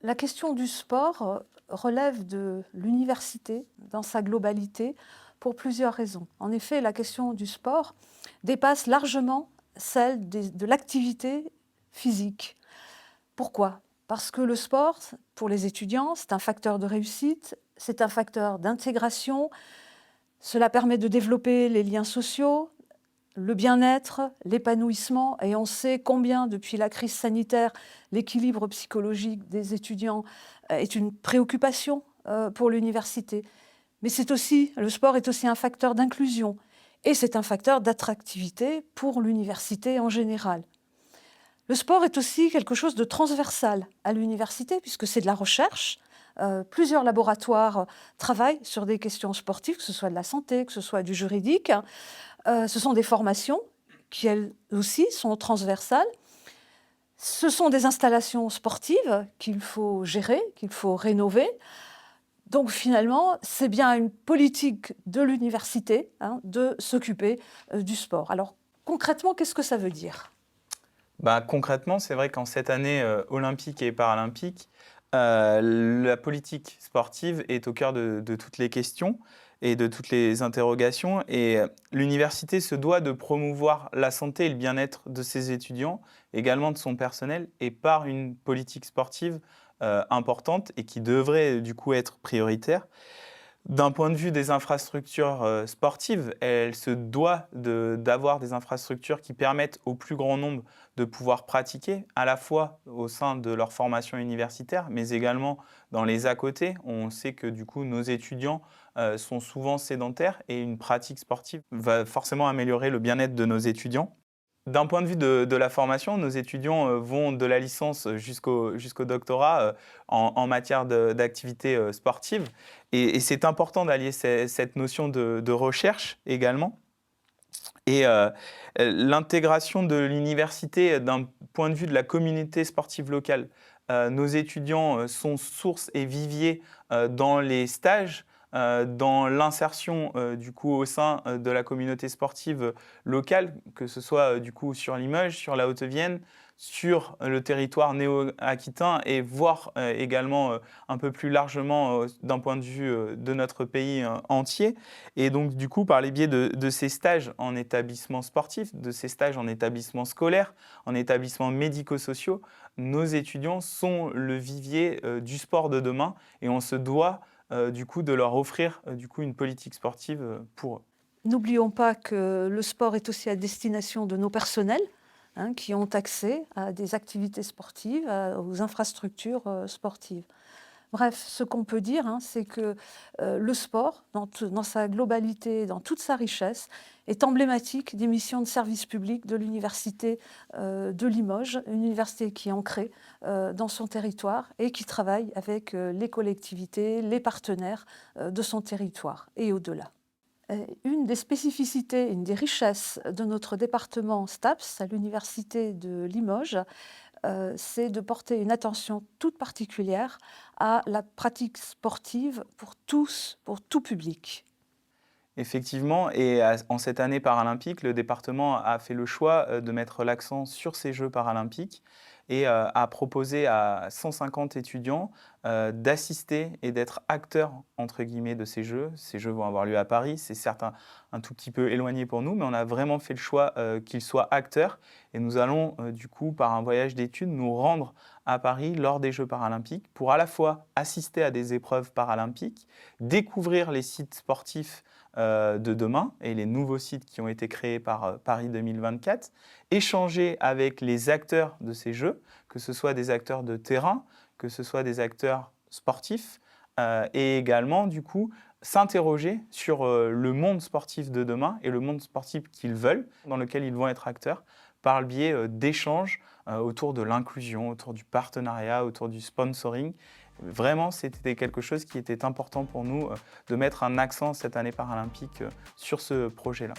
La question du sport relève de l'université dans sa globalité pour plusieurs raisons. En effet, la question du sport dépasse largement celle de l'activité physique. Pourquoi? Parce que le sport, pour les étudiants, c'est un facteur de réussite, c'est un facteur d'intégration, cela permet de développer les liens sociaux, le bien-être, l'épanouissement, et on sait combien, depuis la crise sanitaire, l'équilibre psychologique des étudiants est une préoccupation pour l'université. Mais le sport est aussi un facteur d'inclusion et c'est un facteur d'attractivité pour l'université en général. Le sport est aussi quelque chose de transversal à l'université puisque c'est de la recherche. Plusieurs laboratoires travaillent sur des questions sportives, que ce soit de la santé, que ce soit du juridique. Ce sont des formations qui, elles aussi, sont transversales. Ce sont des installations sportives qu'il faut gérer, qu'il faut rénover. Donc finalement, c'est bien une politique de l'université de s'occuper du sport. Alors concrètement, qu'est-ce que ça veut dire? Concrètement, c'est vrai qu'en cette année olympique et paralympique, la politique sportive est au cœur de toutes les questions et de toutes les interrogations. Et l'université se doit de promouvoir la santé et le bien-être de ses étudiants, également de son personnel, et par une politique sportive importante et qui devrait du coup être prioritaire. D'un point de vue des infrastructures sportives, elle se doit d'avoir des infrastructures qui permettent au plus grand nombre de pouvoir pratiquer, à la fois au sein de leur formation universitaire, mais également dans les à côté. On sait que du coup, nos étudiants sont souvent sédentaires et une pratique sportive va forcément améliorer le bien-être de nos étudiants. D'un point de vue de la formation, nos étudiants vont de la licence jusqu'au doctorat en matière d'activité sportive. Et c'est important d'allier cette notion de recherche également. Et l'intégration de l'université d'un point de vue de la communauté sportive locale. Nos étudiants sont source et vivier dans les stages, dans l'insertion du coup au sein de la communauté sportive locale, que ce soit du coup sur Limoges, sur la Haute-Vienne, sur le territoire néo-aquitain et voire également un peu plus largement d'un point de vue de notre pays entier. Et donc du coup, par les biais de ces stages en établissement sportif, de ces stages en établissement scolaire, en établissements médico-sociaux, nos étudiants sont le vivier du sport de demain et on se doit du coup de leur offrir du coup une politique sportive pour eux. N'oublions pas que le sport est aussi à destination de nos personnels qui ont accès à des activités sportives, aux infrastructures sportives. Bref, ce qu'on peut dire, c'est que le sport, dans sa globalité, dans toute sa richesse, est emblématique des missions de service public de l'université de Limoges, une université qui est ancrée dans son territoire et qui travaille avec les collectivités, les partenaires de son territoire et au-delà. Une des spécificités, une des richesses de notre département STAPS à l'université de Limoges, c'est de porter une attention toute particulière à la pratique sportive pour tous, pour tout public. Effectivement, et en cette année paralympique, le département a fait le choix de mettre l'accent sur ces Jeux paralympiques et a proposé à 150 étudiants d'assister et d'être acteurs, entre guillemets, de ces Jeux. Ces Jeux vont avoir lieu à Paris, c'est certes un tout petit peu éloigné pour nous, mais on a vraiment fait le choix qu'ils soient acteurs. Et nous allons, du coup, par un voyage d'études, nous rendre à Paris lors des Jeux paralympiques pour à la fois assister à des épreuves paralympiques, découvrir les sites sportifs de demain et les nouveaux sites qui ont été créés par Paris 2024, échanger avec les acteurs de ces Jeux, que ce soit des acteurs de terrain, que ce soit des acteurs sportifs, et également, du coup, s'interroger sur le monde sportif de demain et le monde sportif qu'ils veulent, dans lequel ils vont être acteurs, par le biais d'échanges autour de l'inclusion, autour du partenariat, autour du sponsoring. Vraiment, c'était quelque chose qui était important pour nous de mettre un accent cette année paralympique sur ce projet-là.